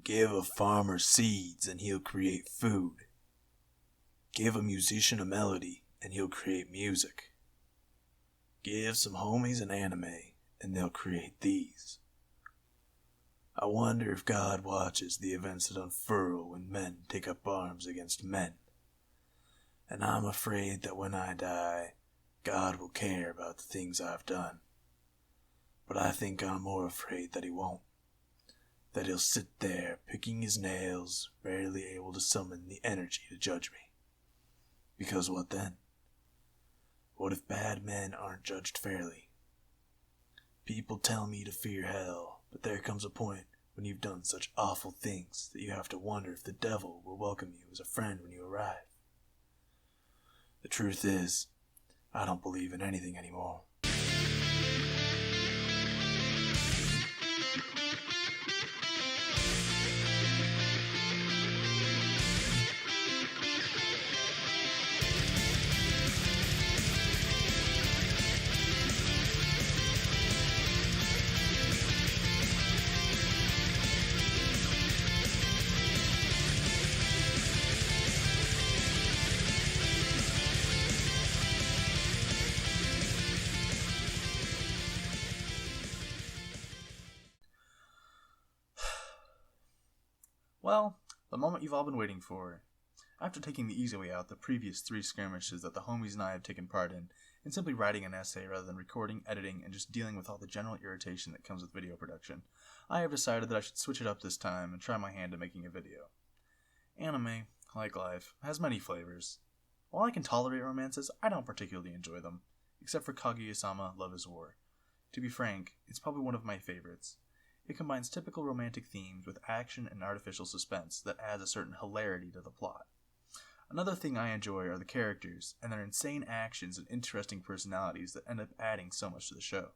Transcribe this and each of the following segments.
Give a farmer seeds and he'll create food. Give a musician a melody and he'll create music. Give some homies an anime and they'll create these. I wonder if God watches the events that unfurl when men take up arms against men. And I'm afraid that when I die, God will care about the things I've done. But I think I'm more afraid that he won't. That he'll sit there picking his nails, barely able to summon the energy to judge me. Because what then? What if bad men aren't judged fairly? People tell me to fear hell, but there comes a point when you've done such awful things that you have to wonder if the devil will welcome you as a friend when you arrive. The truth is, I don't believe in anything anymore. Well, the moment you've all been waiting for. After taking the easy way out the previous 3 skirmishes that the homies and I have taken part in, and simply writing an essay rather than recording, editing, and just dealing with all the general irritation that comes with video production, I have decided that I should switch it up this time and try my hand at making a video. Anime, like life, has many flavors. While I can tolerate romances, I don't particularly enjoy them, except for Kaguya-sama Love is War. To be frank, it's probably one of my favorites. It combines typical romantic themes with action and artificial suspense that adds a certain hilarity to the plot. Another thing I enjoy are the characters, and their insane actions and interesting personalities that end up adding so much to the show.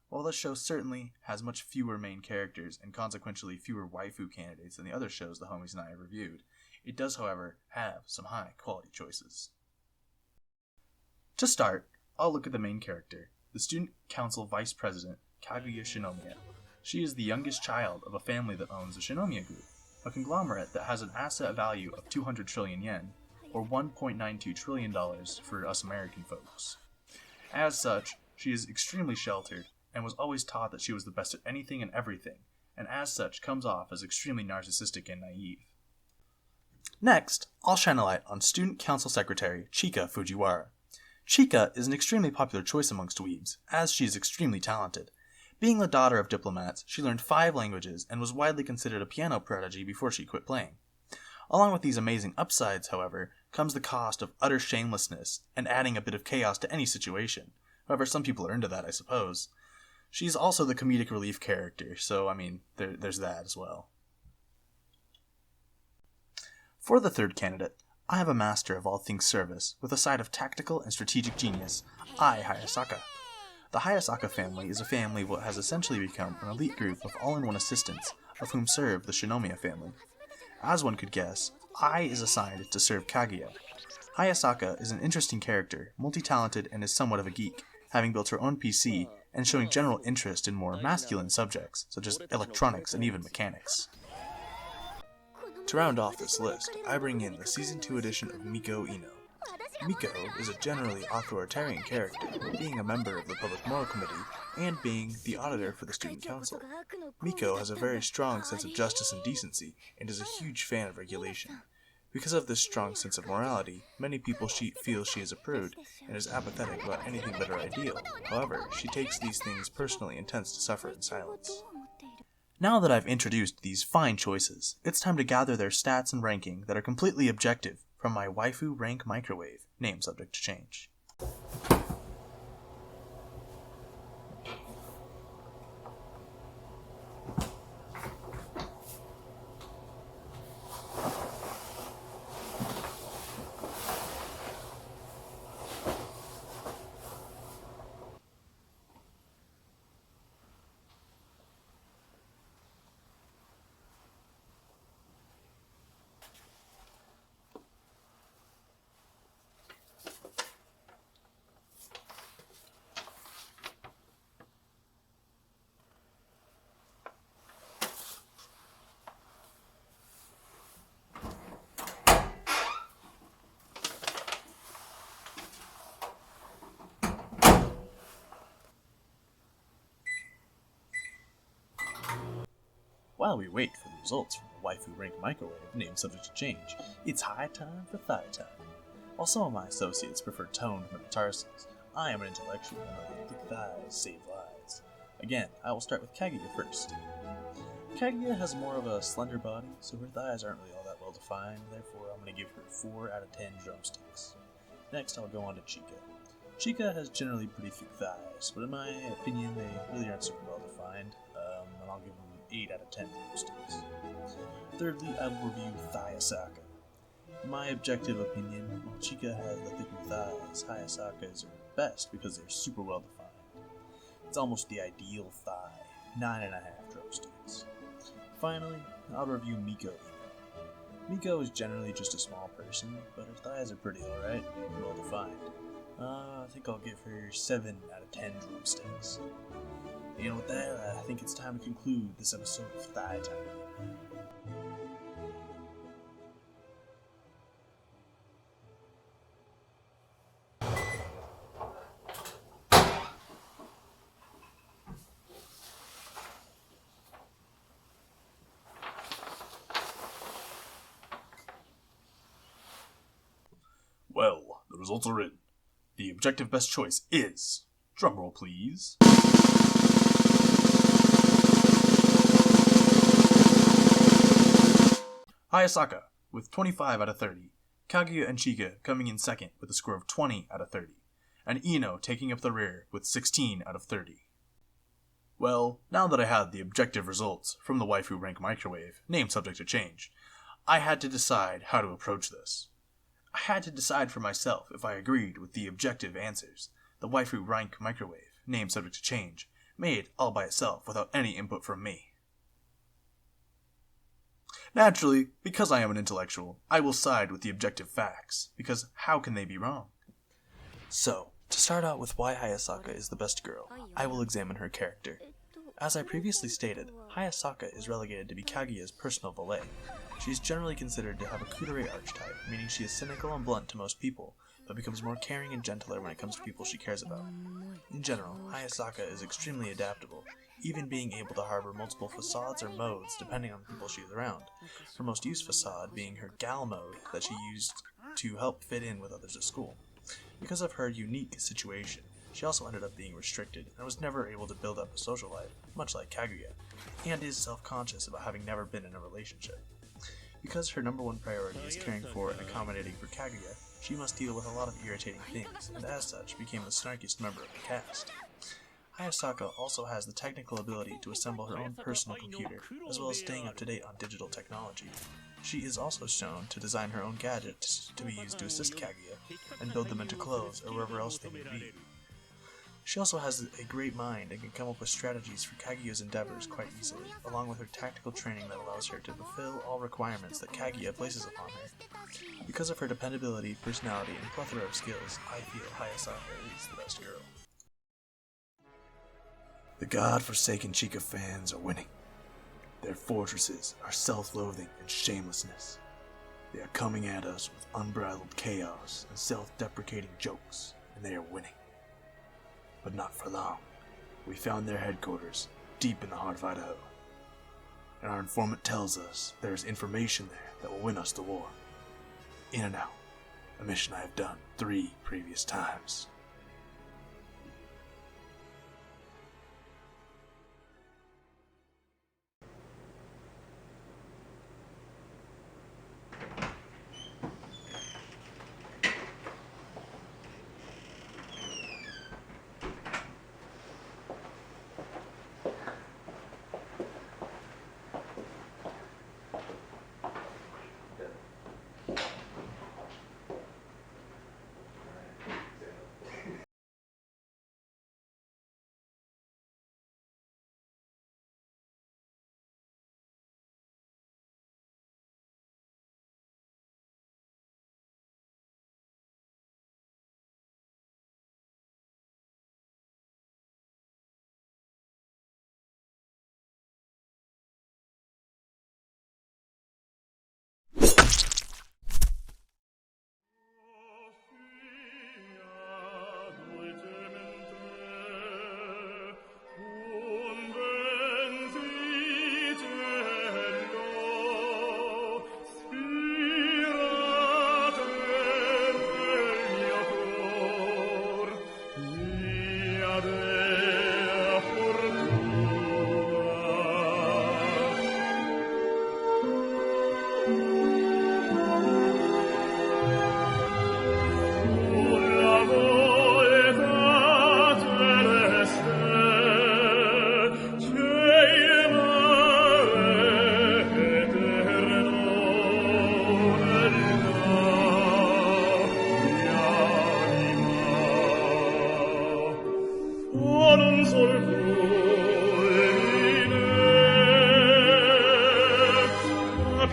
While the show certainly has much fewer main characters and consequentially fewer waifu candidates than the other shows the homies and I have reviewed, it does, however, have some high quality choices. To start, I'll look at the main character, the Student Council Vice President, Kaguya-sama. She is the youngest child of a family that owns the Shinomiya Group, a conglomerate that has an asset value of 200 trillion yen, or $1.92 trillion for us American folks. As such, she is extremely sheltered, and was always taught that she was the best at anything and everything, and as such comes off as extremely narcissistic and naive. Next, I'll shine a light on Student Council Secretary Chika Fujiwara. Chika is an extremely popular choice amongst weebs, as she is extremely talented. Being the daughter of diplomats, she learned 5 languages and was widely considered a piano prodigy before she quit playing. Along with these amazing upsides, however, comes the cost of utter shamelessness and adding a bit of chaos to any situation. However, some people are into that, I suppose. She's also the comedic relief character, so, there's that as well. For the third candidate, I have a master of all things service, with a side of tactical and strategic genius, Hayasaka. The Hayasaka family is a family what has essentially become an elite group of all-in-one assistants, of whom serve the Shinomiya family. As one could guess, Ai is assigned to serve Kaguya. Hayasaka is an interesting character, multi-talented and is somewhat of a geek, having built her own PC and showing general interest in more masculine subjects, such as electronics and even mechanics. To round off this list, I bring in the Season 2 edition of Miko Ino. Miko is a generally authoritarian character, being a member of the Public Moral Committee and being the auditor for the Student Council. Miko has a very strong sense of justice and decency and is a huge fan of regulation. Because of this strong sense of morality, many people feel she is a prude and is apathetic about anything but her ideal. However, she takes these things personally and tends to suffer in silence. Now that I've introduced these fine choices, it's time to gather their stats and ranking that are completely objective from my waifu rank microwave, name subject to change. while we wait for the results from the waifu rank microwave, name subject to change, it's high time for thigh time. While some of my associates prefer toned metatarsals, I am an intellectual and know that thick thighs save lives. Again, I will start with Kaguya first. Kaguya has more of a slender body, so her thighs aren't really all that well defined, therefore I'm going to give her 4 out of 10 drumsticks. Next I'll go on to Chie. Chie has generally pretty thick thighs, but in my opinion they really aren't super well defined, and I'll give them 8 out of 10 drumsticks. Thirdly, I will review Hayasaka. In my objective opinion, while Chie has the thicker thighs, Hayasaka's are best because they're super well defined. It's almost the ideal thigh, 9.5 drumsticks. Finally, I'll review Miko. Miko is generally just a small person, but her thighs are pretty alright and well defined. I think I'll give her 7 out of 10 drumsticks. And with that, I think it's time to conclude this episode of Thigh Time. Well, the results are in. The objective best choice is, drumroll please, Hayasaka with 25 out of 30, Kaguya and Chie coming in second with a score of 20 out of 30, and Ino taking up the rear with 16 out of 30. Well, now that I had the objective results from the waifu rank microwave, name subject to change, I had to decide how to approach this. I had to decide for myself if I agreed with the objective answers, the waifu rank microwave, name subject to change, made all by itself without any input from me. Naturally, because I am an intellectual, I will side with the objective facts, because how can they be wrong? So, to start out with why Hayasaka is the best girl, I will examine her character. As I previously stated, Hayasaka is relegated to be Kaguya's personal valet. She is generally considered to have a kudere archetype, meaning she is cynical and blunt to most people, but becomes more caring and gentler when it comes to people she cares about. In general, Hayasaka is extremely adaptable, even being able to harbor multiple facades or modes depending on the people she is around, her most used facade being her gal mode that she used to help fit in with others at school. Because of her unique situation, she also ended up being restricted and was never able to build up a social life, much like Kaguya, and is self-conscious about having never been in a relationship. Because her number one priority is caring for and accommodating for Kaguya, she must deal with a lot of irritating things, and as such became the snarkiest member of the cast. Hayasaka also has the technical ability to assemble her own personal computer, as well as staying up to date on digital technology. She is also shown to design her own gadgets to be used to assist Kaguya, and build them into clothes or wherever else they may be. She also has a great mind and can come up with strategies for Kaguya's endeavors quite easily, along with her tactical training that allows her to fulfill all requirements that Kaguya places upon her. Because of her dependability, personality, and plethora of skills, I feel Hayasaka is the best girl. The god-forsaken Chie fans are winning. Their fortresses are self-loathing and shamelessness. They are coming at us with unbridled chaos and self-deprecating jokes, and they are winning. But not for long. We found their headquarters, deep in the heart of Idaho. And our informant tells us there is information there that will win us the war. In and out. A mission I have done 3 previous times.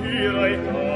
Here I come.